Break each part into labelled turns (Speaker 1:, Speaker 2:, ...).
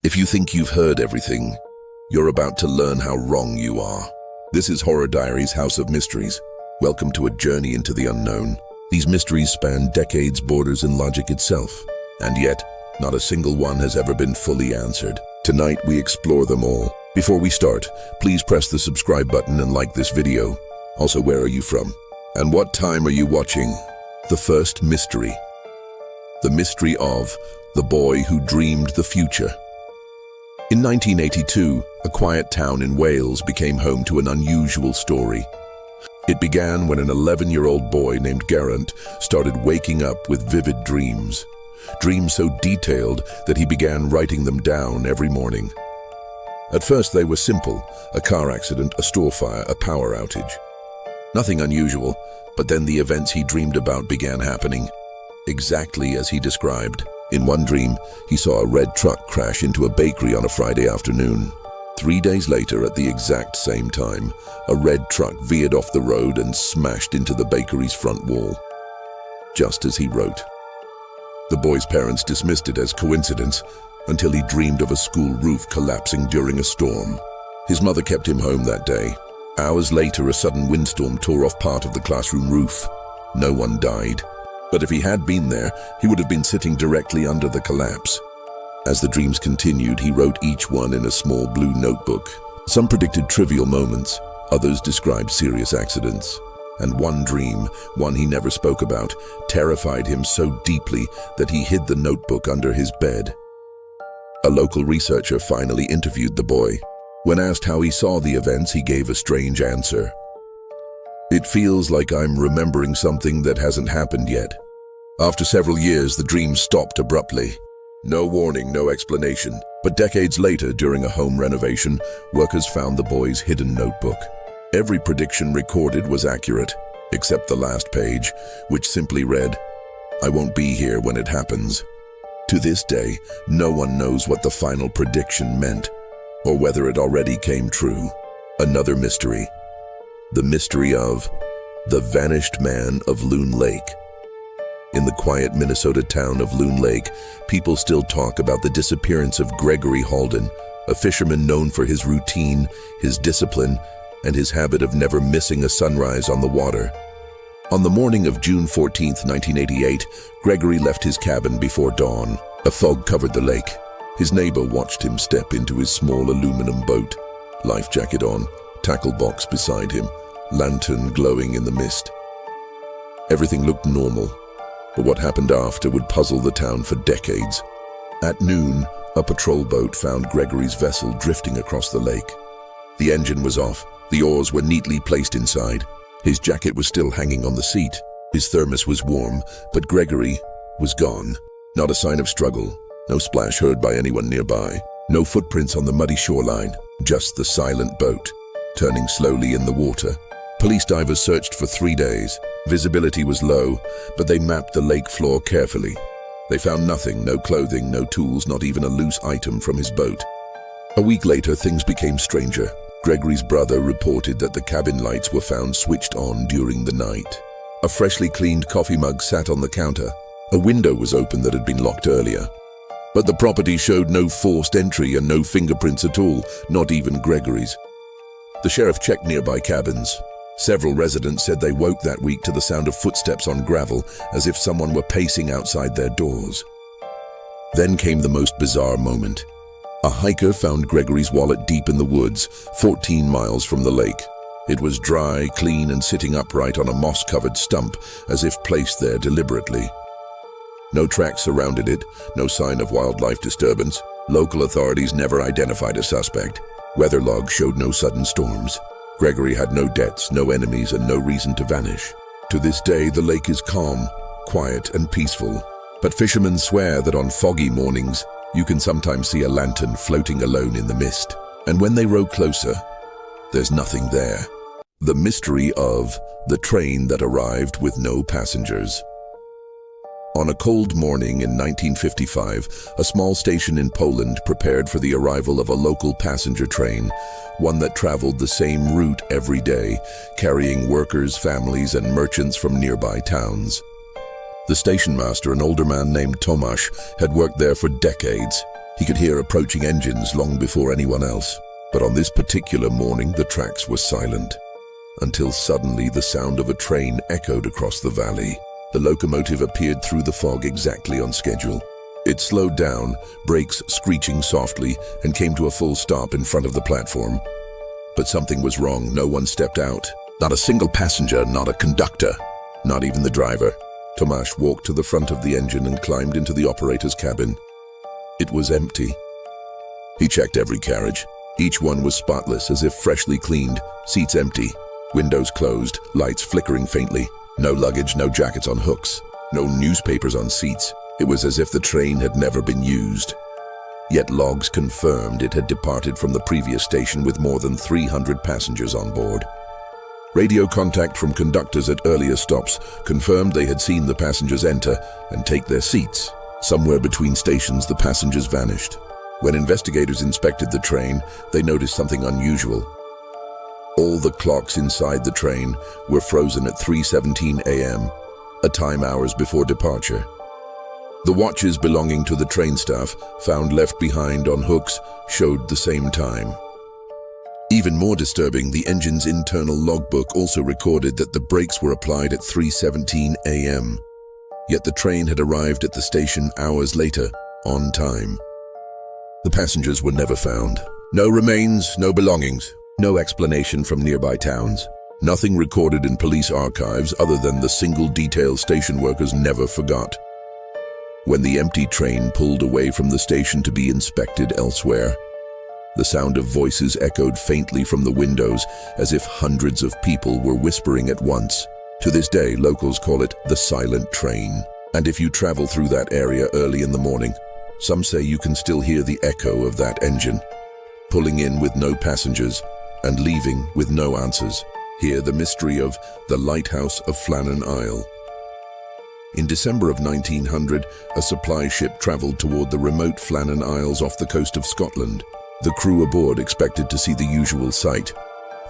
Speaker 1: If you think you've heard everything, you're about to learn how wrong you are. This is Horror Diaries House of Mysteries. Welcome to a journey into the unknown. These mysteries span decades, borders, and logic itself. And yet, not a single one has ever been fully answered. Tonight, we explore them all. Before we start, please press the subscribe button and like this video. Also, where are you from? And what time are you watching? The first mystery. The mystery of the boy who dreamed the future. In 1982, a quiet town in Wales became home to an unusual story. It began when an 11-year-old boy named Geraint started waking up with vivid dreams. Dreams so detailed that he began writing them down every morning. At first they were simple: a car accident, a store fire, a power outage. Nothing unusual, but then the events he dreamed about began happening, exactly as he described. In one dream, he saw a red truck crash into a bakery on a Friday afternoon. 3 days later, at the exact same time, a red truck veered off the road and smashed into the bakery's front wall, just as he wrote. The boy's parents dismissed it as coincidence until he dreamed of a school roof collapsing during a storm. His mother kept him home that day. Hours later, a sudden windstorm tore off part of the classroom roof. No one died. But if he had been there, he would have been sitting directly under the collapse. As the dreams continued, he wrote each one in a small blue notebook. Some predicted trivial moments, others described serious accidents. And one dream, one he never spoke about, terrified him so deeply that he hid the notebook under his bed. A local researcher finally interviewed the boy. When asked how he saw the events, he gave a strange answer. "It feels like I'm remembering something that hasn't happened yet." After several years, the dream stopped abruptly. No warning, no explanation. But decades later, during a home renovation, workers found the boy's hidden notebook. Every prediction recorded was accurate, except the last page, which simply read, "I won't be here when it happens." To this day, no one knows what the final prediction meant, or whether it already came true. Another mystery. The mystery of the vanished man of Loon Lake. In the quiet Minnesota town of Loon Lake, people still talk about the disappearance of Gregory Halden, a fisherman known for his routine, his discipline, and his habit of never missing a sunrise on the water. On the morning of June 14, 1988, Gregory left his cabin before dawn. A fog covered the lake. His neighbor watched him step into his small aluminum boat, life jacket on, tackle box beside him, lantern glowing in the mist. Everything looked normal, but what happened after would puzzle the town for decades. At noon, a patrol boat found Gregory's vessel drifting across the lake. The engine was off, the oars were neatly placed inside. His jacket was still hanging on the seat. His thermos was warm, but Gregory was gone. Not a sign of struggle, no splash heard by anyone nearby, no footprints on the muddy shoreline, just the silent boat, turning slowly in the water. Police divers searched for 3 days. Visibility was low, but they mapped the lake floor carefully. They found nothing, no clothing, no tools, not even a loose item from his boat. A week later, things became stranger. Gregory's brother reported that the cabin lights were found switched on during the night. A freshly cleaned coffee mug sat on the counter. A window was open that had been locked earlier. But the property showed no forced entry and no fingerprints at all, not even Gregory's. The sheriff checked nearby cabins. Several residents said they woke that week to the sound of footsteps on gravel, as if someone were pacing outside their doors. Then came the most bizarre moment. A hiker found Gregory's wallet deep in the woods, 14 miles from the lake. It was dry, clean, and sitting upright on a moss-covered stump, as if placed there deliberately. No tracks surrounded it, no sign of wildlife disturbance. Local authorities never identified a suspect. Weather logs showed no sudden storms. Gregory had no debts, no enemies, and no reason to vanish. To this day, the lake is calm, quiet, and peaceful. But fishermen swear that on foggy mornings, you can sometimes see a lantern floating alone in the mist. And when they row closer, there's nothing there. The mystery of the train that arrived with no passengers. On a cold morning in 1955, a small station in Poland prepared for the arrival of a local passenger train, one that traveled the same route every day, carrying workers, families, and merchants from nearby towns. The station master, an older man named Tomasz, had worked there for decades. He could hear approaching engines long before anyone else. But on this particular morning, the tracks were silent, until suddenly the sound of a train echoed across the valley. The locomotive appeared through the fog exactly on schedule. It slowed down, brakes screeching softly, and came to a full stop in front of the platform. But something was wrong. No one stepped out. Not a single passenger, not a conductor, not even the driver. Tomasz walked to the front of the engine and climbed into the operator's cabin. It was empty. He checked every carriage. Each one was spotless, as if freshly cleaned, seats empty, windows closed, lights flickering faintly. No luggage, no jackets on hooks, no newspapers on seats. It was as if the train had never been used. Yet logs confirmed it had departed from the previous station with more than 300 passengers on board. Radio contact from conductors at earlier stops confirmed they had seen the passengers enter and take their seats. Somewhere between stations, the passengers vanished. When investigators inspected the train, they noticed something unusual. All the clocks inside the train were frozen at 3:17 a.m., a time hours before departure. The watches belonging to the train staff, found left behind on hooks, showed the same time. Even more disturbing, the engine's internal logbook also recorded that the brakes were applied at 3:17 a.m. Yet the train had arrived at the station hours later, on time. The passengers were never found. No remains, no belongings, no explanation from nearby towns. Nothing recorded in police archives other than the single detail station workers never forgot. When the empty train pulled away from the station to be inspected elsewhere, the sound of voices echoed faintly from the windows as if hundreds of people were whispering at once. To this day, locals call it the silent train. And if you travel through that area early in the morning, some say you can still hear the echo of that engine, pulling in with no passengers and leaving with no answers. Hear the mystery of the Lighthouse of Flannan Isle. In December of 1900, a supply ship traveled toward the remote Flannan Isles off the coast of Scotland. The crew aboard expected to see the usual sight: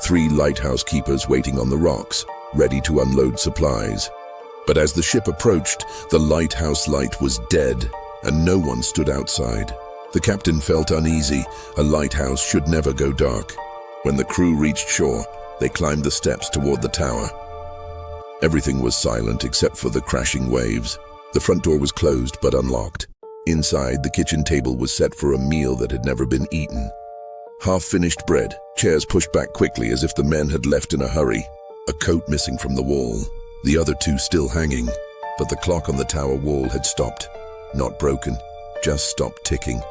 Speaker 1: 3 lighthouse keepers waiting on the rocks, ready to unload supplies. But as the ship approached, the lighthouse light was dead, and no one stood outside. The captain felt uneasy. A lighthouse should never go dark. When the crew reached shore, they climbed the steps toward the tower. Everything was silent except for the crashing waves. The front door was closed but unlocked. Inside, the kitchen table was set for a meal that had never been eaten. Half-finished bread, chairs pushed back quickly as if the men had left in a hurry, a coat missing from the wall, the other 2 still hanging. But the clock on the tower wall had stopped. Not broken, just stopped ticking.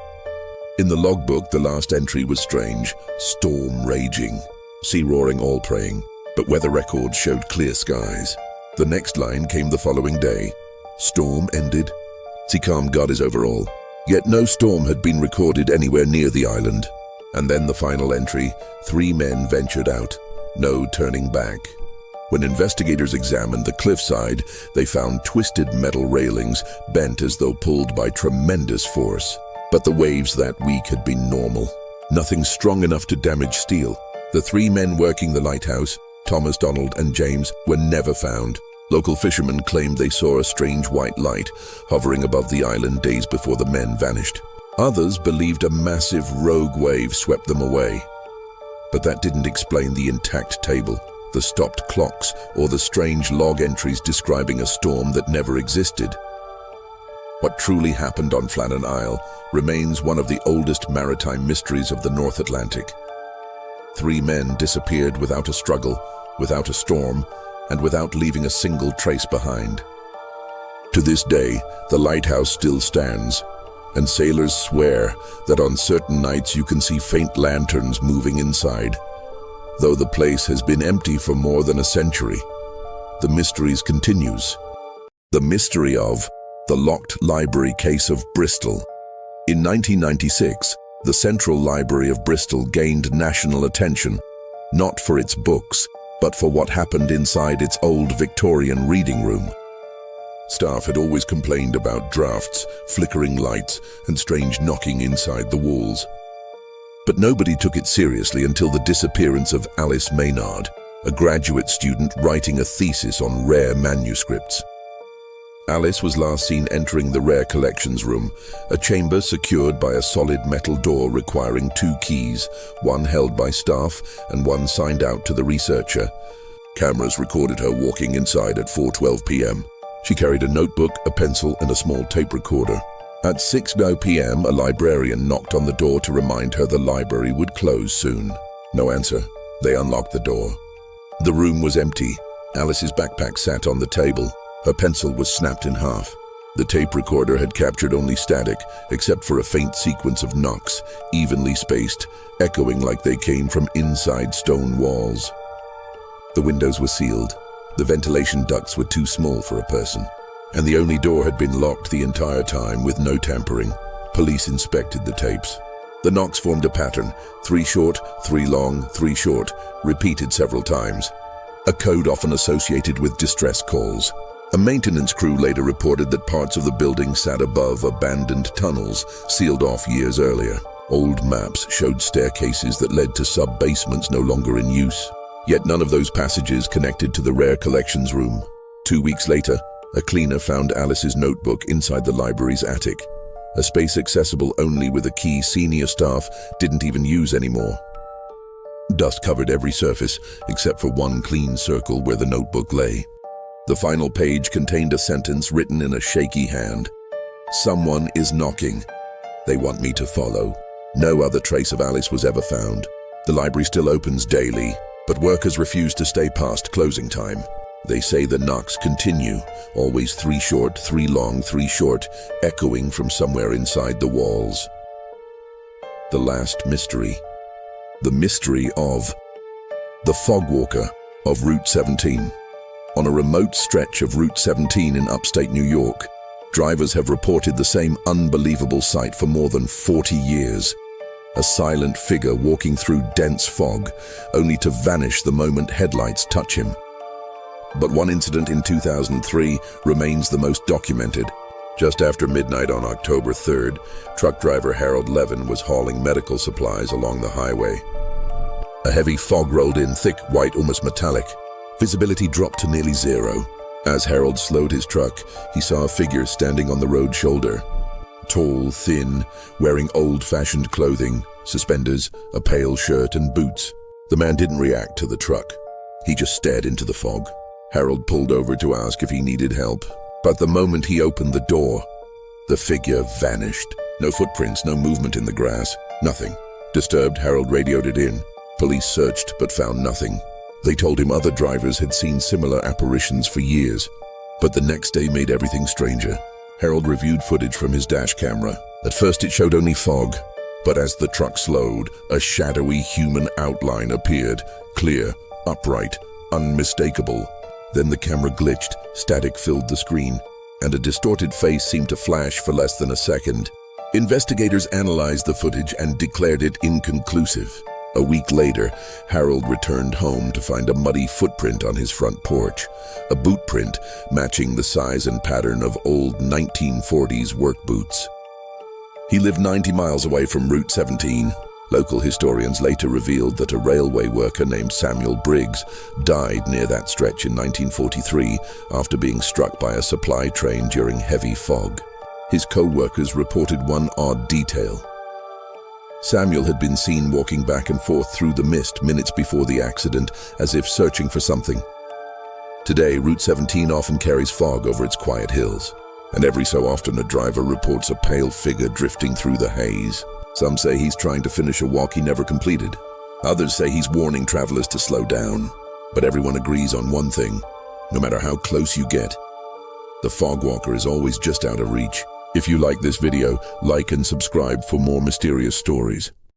Speaker 1: In the logbook, the last entry was strange: storm raging, sea roaring, all praying. But weather records showed clear skies. The next line came the following day: storm ended. See calm, God is over all. Yet no storm had been recorded anywhere near the island. And then the final entry: 3 men ventured out. No turning back. When investigators examined the cliffside, they found twisted metal railings bent as though pulled by tremendous force. But the waves that week had been normal. Nothing strong enough to damage steel. The 3 men working the lighthouse, Thomas, Donald, and James, were never found. Local fishermen claimed they saw a strange white light hovering above the island days before the men vanished. Others believed a massive rogue wave swept them away. But that didn't explain the intact table, the stopped clocks, or the strange log entries describing a storm that never existed. What truly happened on Flannan Isle remains one of the oldest maritime mysteries of the North Atlantic. 3 men disappeared without a struggle, without a storm, and without leaving a single trace behind. To this day, the lighthouse still stands, and sailors swear that on certain nights you can see faint lanterns moving inside. Though the place has been empty for more than a century, the mysteries continues. The mystery of the locked library case of Bristol. In 1996, the Central Library of Bristol gained national attention, not for its books, but for what happened inside its old Victorian reading room. Staff had always complained about drafts, flickering lights, and strange knocking inside the walls. But nobody took it seriously until the disappearance of Alice Maynard, a graduate student writing a thesis on rare manuscripts. Alice was last seen entering the rare collections room, a chamber secured by a solid metal door requiring 2 keys, one held by staff and one signed out to the researcher. Cameras recorded her walking inside at 4:12 p.m. She carried a notebook, a pencil, and a small tape recorder. At 6:00 p.m., a librarian knocked on the door to remind her the library would close soon. No answer. They unlocked the door. The room was empty. Alice's backpack sat on the table. Her pencil was snapped in half. The tape recorder had captured only static, except for a faint sequence of knocks, evenly spaced, echoing like they came from inside stone walls. The windows were sealed. The ventilation ducts were too small for a person. And the only door had been locked the entire time with no tampering. Police inspected the tapes. The knocks formed a pattern, 3 short, 3 long, 3 short, repeated several times. A code often associated with distress calls. A maintenance crew later reported that parts of the building sat above abandoned tunnels sealed off years earlier. Old maps showed staircases that led to sub-basements no longer in use. Yet none of those passages connected to the rare collections room. 2 weeks later, a cleaner found Alice's notebook inside the library's attic, a space accessible only with a key senior staff didn't even use anymore. Dust covered every surface except for one clean circle where the notebook lay. The final page contained a sentence written in a shaky hand. "Someone is knocking. They want me to follow." No other trace of Alice was ever found. The library still opens daily, but workers refuse to stay past closing time. They say the knocks continue, always 3 short, 3 long, 3 short, echoing from somewhere inside the walls. The last mystery. The mystery of the fog walker of Route 17. On a remote stretch of Route 17 in upstate New York, drivers have reported the same unbelievable sight for more than 40 years. A silent figure walking through dense fog, only to vanish the moment headlights touch him. But one incident in 2003 remains the most documented. Just after midnight on October 3rd, truck driver Harold Levin was hauling medical supplies along the highway. A heavy fog rolled in, thick, white, almost metallic. Visibility dropped to nearly 0. As Harold slowed his truck, he saw a figure standing on the road shoulder. Tall, thin, wearing old-fashioned clothing, suspenders, a pale shirt, and boots. The man didn't react to the truck. He just stared into the fog. Harold pulled over to ask if he needed help. But the moment he opened the door, the figure vanished. No footprints, no movement in the grass, nothing. Disturbed, Harold radioed it in. Police searched but found nothing. They told him other drivers had seen similar apparitions for years. But the next day made everything stranger. Harold reviewed footage from his dash camera. At first it showed only fog, but as the truck slowed, a shadowy human outline appeared, clear, upright, unmistakable. Then the camera glitched, static filled the screen, and a distorted face seemed to flash for less than a second. Investigators analyzed the footage and declared it inconclusive. A week later, Harold returned home to find a muddy footprint on his front porch, a boot print matching the size and pattern of old 1940s work boots. He lived 90 miles away from Route 17. Local historians later revealed that a railway worker named Samuel Briggs died near that stretch in 1943 after being struck by a supply train during heavy fog. His co-workers reported one odd detail. Samuel had been seen walking back and forth through the mist minutes before the accident, as if searching for something. Today, Route 17 often carries fog over its quiet hills, and every so often a driver reports a pale figure drifting through the haze. Some say he's trying to finish a walk he never completed. Others say he's warning travelers to slow down. But everyone agrees on one thing: no matter how close you get, the fog walker is always just out of reach. If you like this video, like and subscribe for more mysterious stories.